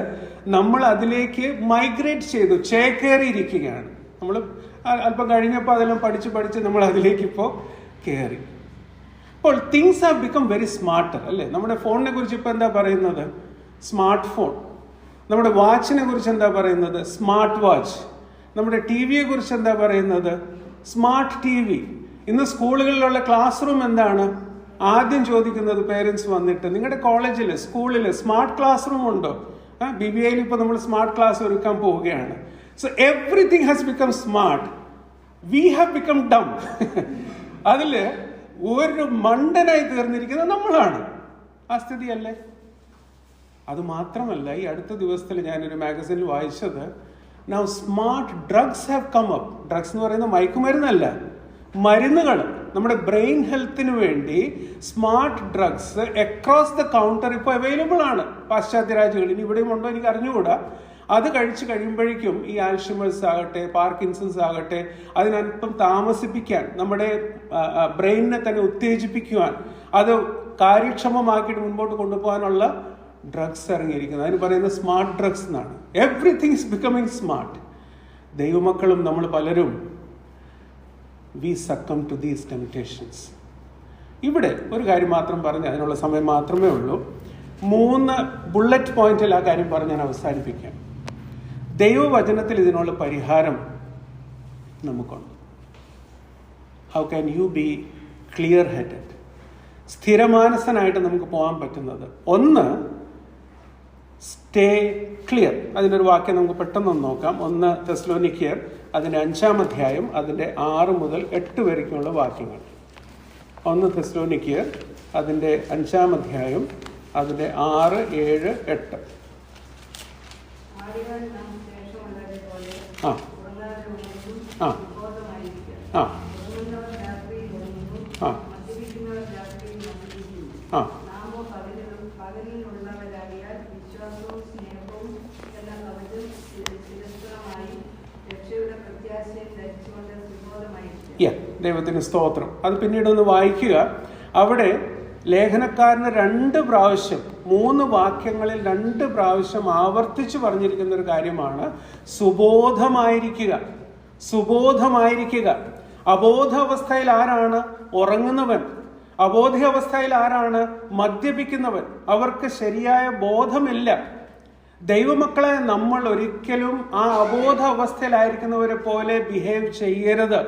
നമ്മൾ അതിലേക്ക് മൈഗ്രേറ്റ് ചെയ്തു, ചേക്കേറിയിരിക്കുകയാണ്. നമ്മൾ അല്പം കഴിഞ്ഞപ്പോൾ അതെല്ലാം പഠിച്ച് നമ്മൾ അതിലേക്ക് ഇപ്പോൾ കയറി. അപ്പോൾ things have become very smarter, അല്ലേ? നമ്മുടെ ഫോണിനെ കുറിച്ച് ഇപ്പോൾ എന്താ പറയുന്നത്? Smart phone. നമ്മുടെ വാച്ചിനെ കുറിച്ച് എന്താ പറയുന്നത്? Smart watch. നമ്മുടെ ടി വിയെ കുറിച്ച് എന്താ പറയുന്നത്? Smart TV. ഇന്ന് സ്കൂളുകളിലുള്ള ക്ലാസ് റൂം എന്താണ്? ആദ്യം ചോദിക്കുന്നത് പേരൻസ് വന്നിട്ട്, നിങ്ങളുടെ കോളേജിൽ, സ്കൂളിൽ സ്മാർട്ട് ക്ലാസ് റൂം ഉണ്ടോ? BBAയിൽ ഇപ്പോൾ നമ്മൾ സ്മാർട്ട് ക്ലാസ് ഒരുക്കാൻ പോവുകയാണ്. So everything has become smart. We have become dumb. അതിൽ ഒരു മണ്ടനായി തീർന്നിരിക്കുന്നത് നമ്മളാണ്. ആ സ്ഥിതിയല്ലേ? അത് മാത്രമല്ല, ഈ അടുത്ത ദിവസത്തിൽ ഞാനൊരു മാഗസിനിൽ വായിച്ചത്, Now smart drugs have come up. Drugs എന്ന് പറയുന്നത് മയക്കുമരുന്നല്ല, മരുന്നുകൾ. നമ്മുടെ ബ്രെയിൻ ഹെൽത്തിന് വേണ്ടി smart drugs across the counter ഇപ്പോൾ അവൈലബിൾ ആണ് പാശ്ചാത്യ രാജ്യങ്ങളിൽ. ഇനി ഇവിടെയും ഉണ്ടോ എനിക്ക് അറിഞ്ഞുകൂടാ. അത് കഴിച്ച് കഴിയുമ്പോഴേക്കും ഈ ആൽഷിമേഴ്സ് ആകട്ടെ, പാർക്കിൻസൺസ് ആകട്ടെ, അതിനല്പം താമസിപ്പിക്കാൻ, നമ്മുടെ ബ്രെയിനിനെ തന്നെ ഉത്തേജിപ്പിക്കുവാൻ, അത് കാര്യക്ഷമമാക്കിയിട്ട് മുൻപോട്ട് കൊണ്ടുപോകാനുള്ള ഡ്രഗ്സ് ഇറങ്ങിയിരിക്കുന്നത്. അതിന് പറയുന്നത് സ്മാർട്ട് ഡ്രഗ്സ് എന്നാണ്. Everything is becoming smart. ദൈവമക്കളും നമ്മൾ പലരും we succumb to these temptations. ഇവിടെ ഒരു കാര്യം മാത്രം പറഞ്ഞ് അതിനുള്ള സമയം മാത്രമേ ഉള്ളൂ. 3 ബുള്ളറ്റ് പോയിന്റിൽ ആ കാര്യം പറഞ്ഞ് ഞാൻ അവസാനിപ്പിക്കാം. ദൈവവചനത്തിൽ ഇതിനുള്ള പരിഹാരം നമുക്കുണ്ട്. How can you be clear headed? സ്ഥിരമാനസനായിട്ട് നമുക്ക് പോകാൻ പറ്റുന്നത്, ഒന്ന്, സ്റ്റേ ക്ലിയർ. അതിനൊരു വാക്യം നമുക്ക് പെട്ടെന്ന് നോക്കാം. 1 തെസ്സലോനിക്കർ അതിൻ്റെ 5-ാം അധ്യായം അതിൻ്റെ 6 മുതൽ 8 വരയ്ക്കുള്ള വാക്യങ്ങൾ. 1 തെസ്സലോനിക്കർ അതിൻ്റെ 5-ാം അധ്യായം അതിൻ്റെ 6, 7, 8. ആ ആ ആ ആ ദൈവത്തിന് സ്തോത്രം. അത് പിന്നീട് ഒന്ന് വായിക്കുക. അവിടെ ലേഖനക്കാരന് 2 പ്രാവശ്യം 3 വാക്യങ്ങളിൽ 2 പ്രാവശ്യം ആവർത്തിച്ച് പറഞ്ഞിരിക്കുന്ന ഒരു കാര്യമാണ് സുബോധമായിരിക്കുക. സുബോധമായിരിക്കുക. അബോധാവസ്ഥയിൽ ആരാണ്? ഉറങ്ങുന്നവൻ. അബോധാവസ്ഥയിൽ ആരാണ്? മദ്യപിക്കുന്നവൻ. അവർക്ക് ശരിയായ ബോധമില്ല. ദൈവമക്കളെ നമ്മൾ ഒരിക്കലും ആ അബോധ അവസ്ഥയിലായിരിക്കുന്നവരെ പോലെ ബിഹേവ് ചെയ്യരുത്.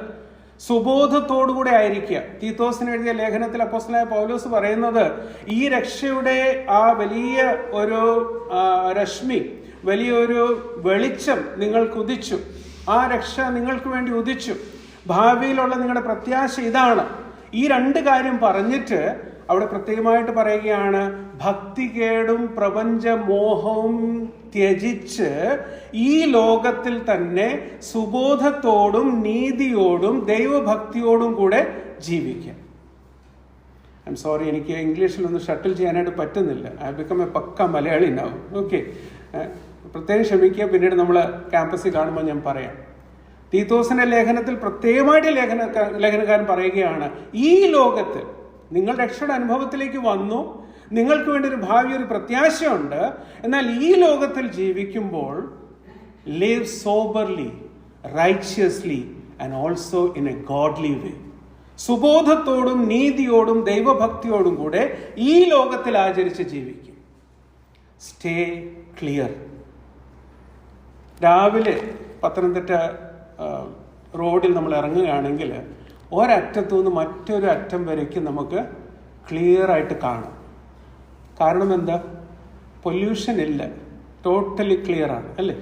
സുബോധത്തോടുകൂടെ ആയിരിക്കുക. തീത്തോസിന് എഴുതിയ ലേഖനത്തിൽ അപ്പോസ്തലനായ പൗലോസ് പറയുന്നത്, ഈ രക്ഷയുടെ ആ വലിയ ഒരു രശ്മി, വലിയൊരു വെളിച്ചം നിങ്ങൾക്ക് ഉദിച്ചു. ആ രക്ഷ നിങ്ങൾക്ക് വേണ്ടി ഉദിച്ചു. ഭാവിയിലുള്ള നിങ്ങളുടെ പ്രത്യാശ ഇതാണ്. ഈ 2 കാര്യം പറഞ്ഞിട്ട് അവിടെ പ്രത്യേകമായിട്ട് പറയുകയാണ്, ഭക്തികേടും പ്രപഞ്ചമോഹവും ത്യജിച്ച് ഈ ലോകത്തിൽ തന്നെ സുബോധത്തോടും നീതിയോടും ദൈവഭക്തിയോടും കൂടെ ജീവിക്കാം. ഐ എം സോറി, എനിക്ക് ഇംഗ്ലീഷിലൊന്നും ഷട്ടിൽ ചെയ്യാനായിട്ട് പറ്റുന്നില്ല. ഐ ബിക്കം എ പക്ക മലയാളി ഉണ്ടാവും. ഓക്കെ, പ്രത്യേകം ക്ഷമിക്കുക. പിന്നീട് നമ്മൾ ക്യാമ്പസിൽ കാണുമ്പോൾ ഞാൻ പറയാം. തീത്തോസിന്റെ ലേഖനത്തിൽ പ്രത്യേകമായിട്ട് ലേഖനക്കാരൻ പറയുകയാണ്, ഈ ലോകത്തിൽ നിങ്ങൾ രക്ഷയുടെ അനുഭവത്തിലേക്ക് വന്നു, നിങ്ങൾക്ക് വേണ്ടി ഒരു ഭാവി, ഒരു പ്രത്യാശയുണ്ട്. എന്നാൽ ഈ ലോകത്തിൽ ജീവിക്കുമ്പോൾ live soberly, righteously and also in a godly way. സുബോധത്തോടും നീതിയോടും ദൈവഭക്തിയോടും കൂടെ ഈ ലോകത്തിൽ ആചരിച്ച് ജീവിക്കും. Stay clear. രാവിലെ പത്തനംതിട്ട റോഡിൽ നമ്മൾ ഇറങ്ങുകയാണെങ്കിൽ ഒരറ്റത്തു നിന്ന് മറ്റൊരു അറ്റം വരയ്ക്ക് നമുക്ക് ക്ലിയർ ആയിട്ട് കാണാം. കാരണം എന്താ? പൊല്യൂഷൻ ഇല്ല, ടോട്ടലി ക്ലിയർ ആണ്, അല്ലേ?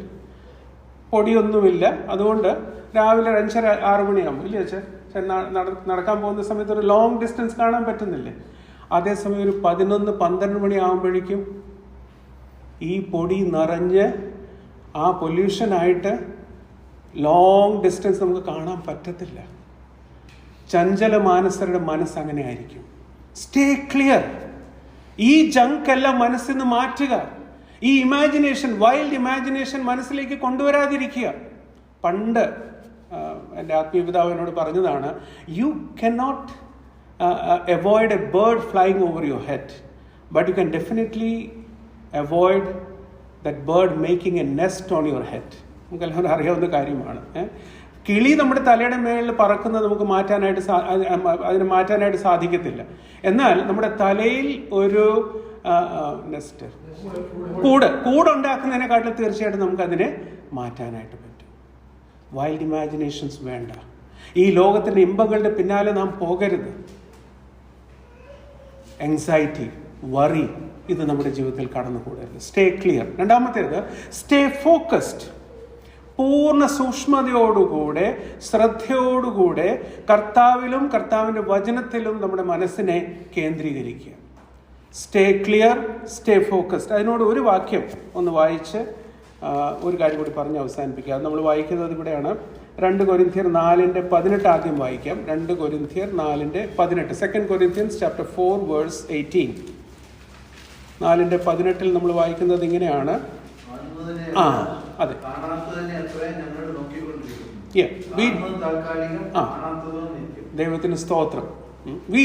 പൊടിയൊന്നുമില്ല. അതുകൊണ്ട് രാവിലെ 5:30-6 മണിയാകുമ്പോൾ ഇല്ലേ വെച്ചാൽ നടക്കാൻ പോകുന്ന സമയത്ത് ഒരു ലോങ് ഡിസ്റ്റൻസ് കാണാൻ പറ്റുന്നില്ലേ? അതേസമയം ഒരു 11-12 മണിയാകുമ്പോഴേക്കും ഈ പൊടി നിറഞ്ഞ് ആ പൊല്യൂഷനായിട്ട് ലോങ് ഡിസ്റ്റൻസ് നമുക്ക് കാണാൻ പറ്റത്തില്ല. ചഞ്ചല മാനസരുടെ മനസ്സ് അങ്ങനെ ആയിരിക്കും. Stay clear. ഈ ജങ്ക് എല്ലാം മനസ്സിൽ നിന്ന് മാറ്റുക. ഈ ഇമാജിനേഷൻ, വൈൽഡ് ഇമാജിനേഷൻ മനസ്സിലേക്ക് കൊണ്ടുവരാതിരിക്കുക. പണ്ട് എൻ്റെ ആത്മീയപിതാവ് എന്നോട് പറഞ്ഞതാണ്, you can not avoid a bird flying over your head, but you can definitely avoid that bird making a nest on your head. നമുക്കെല്ലാവരും അറിയാവുന്ന കാര്യമാണ്. കിളി നമ്മുടെ തലയുടെ മേളിൽ പറക്കുന്നത് നമുക്ക് അതിനെ മാറ്റാനായിട്ട് സാധിക്കത്തില്ല. എന്നാൽ നമ്മുടെ തലയിൽ ഒരു നെസ്റ്റ് കൂടുണ്ടാക്കുന്നതിനെക്കാട്ടിൽ തീർച്ചയായിട്ടും നമുക്ക് അതിനെ മാറ്റാനായിട്ട് പറ്റും. വൈൽഡ് ഇമാജിനേഷൻസ് വേണ്ട. ഈ ലോകത്തിന്റെ ഇമ്പങ്ങളുടെ പിന്നാലെ നാം പോകരുത്. ആങ്സൈറ്റി, വറി, ഇത് നമ്മുടെ ജീവിതത്തിൽ കടന്നുകൂടരുത്. Stay clear. രണ്ടാമത്തേത്, സ്റ്റേ ഫോക്കസ്ഡ്. പൂർണ്ണ സൂക്ഷ്മതയോടുകൂടെ, ശ്രദ്ധയോടുകൂടെ കർത്താവിലും കർത്താവിൻ്റെ വചനത്തിലും നമ്മുടെ മനസ്സിനെ കേന്ദ്രീകരിക്കുക. Stay clear, stay focused. അതിനോട് ഒരു വാക്യം ഒന്ന് വായിച്ച് ഒരു കാര്യം കൂടി പറഞ്ഞ് അവസാനിപ്പിക്കുക. അത് നമ്മൾ വായിക്കുന്നത് ഇവിടെയാണ്. 2 കൊരിന്ത്യർ 4:18 ആദ്യം വായിക്കാം. 2 കൊരിന്ത്യർ 4:18. 2 Corinthians chapter 4 verse 18. 4:18 നമ്മൾ വായിക്കുന്നത് ഇങ്ങനെയാണ്. അതെ, ദൈവത്തിന് സ്തോത്രം. We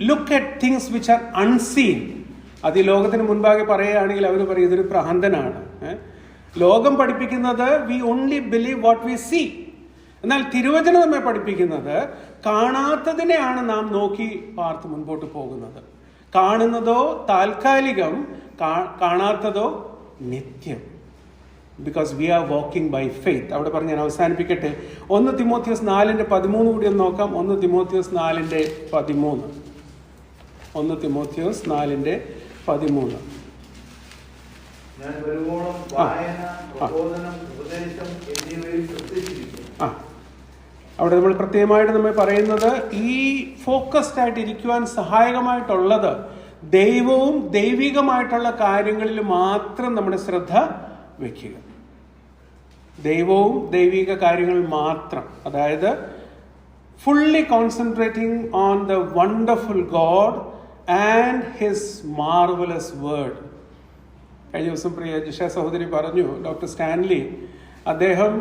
look at things which are unseen. അത് ഈ ലോകത്തിന് മുൻപാകെ പറയുകയാണെങ്കിൽ അവർ പറയും ഇതൊരു ഭ്രാന്തനാണ്. ലോകം പഠിപ്പിക്കുന്നത് we only believe what we see. എന്നാൽ തിരുവചനം നമ്മെ പഠിപ്പിക്കുന്നത് കാണാത്തതിനെയാണ് നാം നോക്കി പാർത്ത് മുൻപോട്ട് പോകുന്നത്. കാണുന്നതോ താൽക്കാലികം, കാണാത്തതോ നിത്യം. Because we are walking by faith. അവിടെ പറഞ്ഞ് ഞാൻ അവസാനിപ്പിക്കട്ടെ. 1 തിമോത്തിയോസ് 4:13 കൂടി ഒന്ന് നോക്കാം. 1 തിമോത്തിയോസ് 4:13. 1 തിമോത്തിയോസ് 4:13. അവിടെ നമ്മൾ പ്രത്യേകമായിട്ട് നമ്മൾ പറയുന്നത് ഈ ഫോക്കസ്ഡ് ആയിട്ട് ഇരിക്കുവാൻ സഹായകമായിട്ടുള്ളത് ദൈവവും ദൈവികമായിട്ടുള്ള കാര്യങ്ങളിൽ മാത്രം നമ്മുടെ ശ്രദ്ധ വയ്ക്കുക. ദൈവവും ദൈവിക കാര്യങ്ങൾ മാത്രം. അതായത് fully concentrating on the wonderful God and his marvellous word. കഴിഞ്ഞ ദിവസം പ്രിയ ജിഷ സഹോദരി പറഞ്ഞു, ഡോക്ടർ സ്റ്റാൻലി അദ്ദേഹം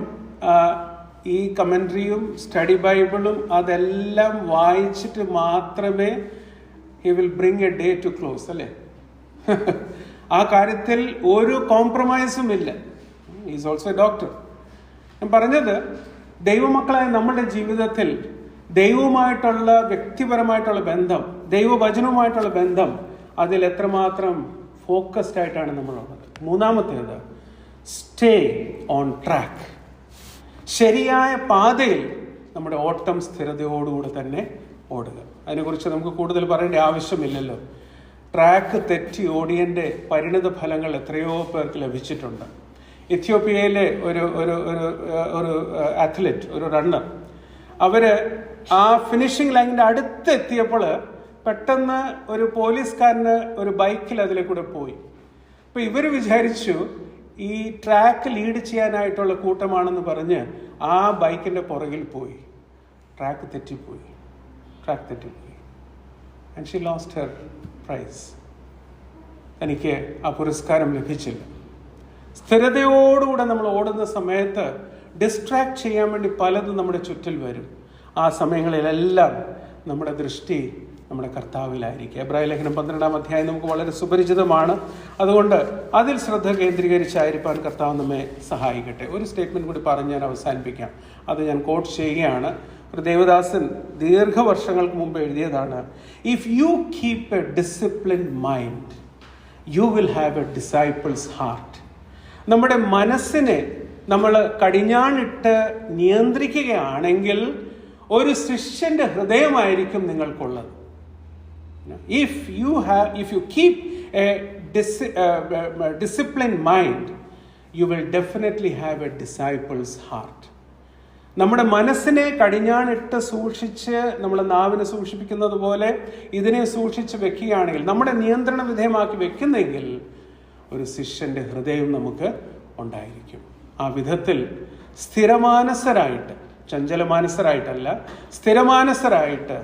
ഈ കമൻട്രിയും സ്റ്റഡി ബൈബിളും അതെല്ലാം വായിച്ചിട്ട് മാത്രമേ he will bring a day to close, അല്ലേ? ആ കാര്യത്തിൽ ഒരു കോംപ്രമൈസും ഇല്ല. Is also a doctor. ഞാൻ പറഞ്ഞത്, ദൈവമക്കളായ നമ്മുടെ ജീവിതത്തിൽ ദൈവവുമായിട്ടുള്ള വ്യക്തിപരമായിട്ടുള്ള ബന്ധം, ദൈവവചനവുമായിട്ടുള്ള ബന്ധം, അതിൽ എത്രമാത്രം ഫോക്കസ്ഡ് ആയിട്ടാണ് നമ്മളുള്ളത്. മൂന്നാമത്തേത്, സ്റ്റേ ഓൺ ട്രാക്ക്. ശരിയായ പാതയിൽ നമ്മുടെ ഓട്ടം സ്ഥിരതയോടുകൂടെ തന്നെ ഓടുക. അതിനെക്കുറിച്ച് നമുക്ക് കൂടുതൽ പറയേണ്ട ആവശ്യമില്ലല്ലോ. ട്രാക്ക് തെറ്റി ഓടിയൻ്റെ പരിണിത ഫലങ്ങൾ എത്രയോ പേർക്ക് ലഭിച്ചിട്ടുണ്ട്. എത്യോപ്യയിലെ ഒരു അത്ലറ്റ്, ഒരു റണ്ണർ, അവര് ആ ഫിനിഷിംഗ് ലൈനിന്റെ അടുത്ത് എത്തിയപ്പോൾ പെട്ടെന്ന് ഒരു പോലീസുകാരന് ഒരു ബൈക്കിൽ അതിലെ കൂടെ പോയി. അപ്പൊ ഇവര് വിചാരിച്ചു ഈ ട്രാക്ക് ലീഡ് ചെയ്യാനായിട്ടുള്ള കൂട്ടമാണെന്ന് പറഞ്ഞ് ആ ബൈക്കിന്റെ പുറകിൽ പോയി. ട്രാക്ക് തെറ്റിപ്പോയി. And she lost her prize. എനിക്ക് ആ പുരസ്കാരം ലഭിച്ചില്ല. സ്ഥിരതയോടുകൂടെ നമ്മൾ ഓടുന്ന സമയത്ത് ഡിസ്ട്രാക്ട് ചെയ്യാൻ വേണ്ടി പലതും നമ്മുടെ ചുറ്റിൽ വരും. ആ സമയങ്ങളിലെല്ലാം നമ്മുടെ ദൃഷ്ടി നമ്മുടെ കർത്താവിലായിരിക്കും. എബ്രായ ലേഖനം 12-ാം അധ്യായം നമുക്ക് വളരെ സുപരിചിതമാണ്. അതുകൊണ്ട് അതിൽ ശ്രദ്ധ കേന്ദ്രീകരിച്ചായിരിക്കാൻ കർത്താവ് നമ്മെ സഹായിക്കട്ടെ. ഒരു സ്റ്റേറ്റ്മെന്റ് കൂടി പറഞ്ഞ് ഞാൻ അവസാനിപ്പിക്കാം. അത് ഞാൻ കോട്ട് ചെയ്യുകയാണ്. ഒരു ദേവദാസൻ ദീർഘവർഷങ്ങൾക്ക് മുമ്പ് എഴുതിയതാണ്. If you keep A disciplined mind you will have A disciples heart. നമ്മുടെ മനസ്സിനെ നമ്മൾ കടിഞ്ഞാണിട്ട് നിയന്ത്രിക്കുകയാണെങ്കിൽ ഒരു ശിഷ്യന്റെ ഹൃദയമായിരിക്കും നിങ്ങൾക്കുള്ളത്. If you keep a disciplined mind, you will definitely have a disciple's heart. നമ്മുടെ മനസ്സിനെ കടിഞ്ഞാണിട്ട് സൂക്ഷിച്ച് നമ്മൾ നാവിനെ സൂക്ഷിപ്പിക്കുന്നത് പോലെ ഇതിനെ സൂക്ഷിച്ച് വെക്കുകയാണെങ്കിൽ, നമ്മുടെ നിയന്ത്രണ വിധേയമാക്കി വെക്കുന്നെങ്കിൽ ഒരു ശിഷ്യന്റെ ഹൃദയം നമുക്ക് ഉണ്ടായിരിക്കും. ആ വിധത്തിൽ സ്ഥിരമാനസരായിട്ട്, ചഞ്ചലമാനസരായിട്ടല്ല, സ്ഥിരമാനസരായിട്ട്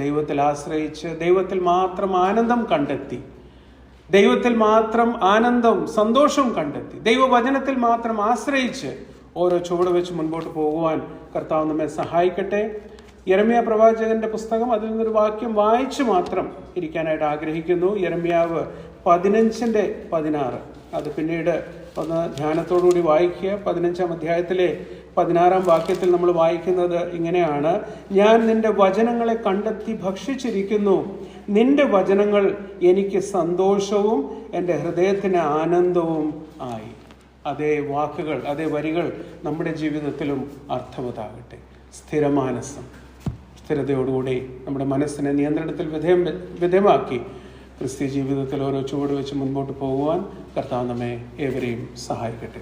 ദൈവത്തിൽ ആശ്രയിച്ച് ദൈവത്തിൽ മാത്രം ആനന്ദം കണ്ടെത്തി, ദൈവത്തിൽ മാത്രം ആനന്ദവും സന്തോഷവും കണ്ടെത്തി, ദൈവവചനത്തിൽ മാത്രം ആശ്രയിച്ച് ഓരോ ചുവട് വെച്ച് മുൻപോട്ട് പോകുവാൻ കർത്താവ് നമ്മെ സഹായിക്കട്ടെ. യെരമ്യാ പ്രവാചകന്റെ പുസ്തകം, അതിൽ നിന്നൊരു വാക്യം വായിച്ചു മാത്രം ഇരിക്കാനായിട്ട് ആഗ്രഹിക്കുന്നു. യെരമ്യാവ് 15:16. അത് പിന്നീട് ഒന്ന് ധ്യാനത്തോടുകൂടി വായിക്കുക. 15-ാം അധ്യായത്തിലെ 16-ാം വാക്യത്തിൽ നമ്മൾ വായിക്കുന്നത് ഇങ്ങനെയാണ്: ഞാൻ നിന്റെ വചനങ്ങളെ കണ്ടെത്തി ഭക്ഷിച്ചിരിക്കുന്നു, നിന്റെ വചനങ്ങൾ എനിക്ക് സന്തോഷവും എൻ്റെ ഹൃദയത്തിന് ആനന്ദവും ആയി. അതേ വാക്കുകൾ, അതേ വരികൾ നമ്മുടെ ജീവിതത്തിലും അർത്ഥവത്താകട്ടെ. സ്ഥിരമാനസം, സ്ഥിരതയോടുകൂടി നമ്മുടെ മനസ്സിനെ നിയന്ത്രണത്തിൽ വിധേയമാക്കി ക്രിസ്തീയ ജീവിതത്തിൽ ഓരോ ചുവട് വെച്ച് മുൻപോട്ട് പോകുവാൻ കർത്താവ് നമ്മെ ഏവരെയും സഹായിക്കട്ടെ.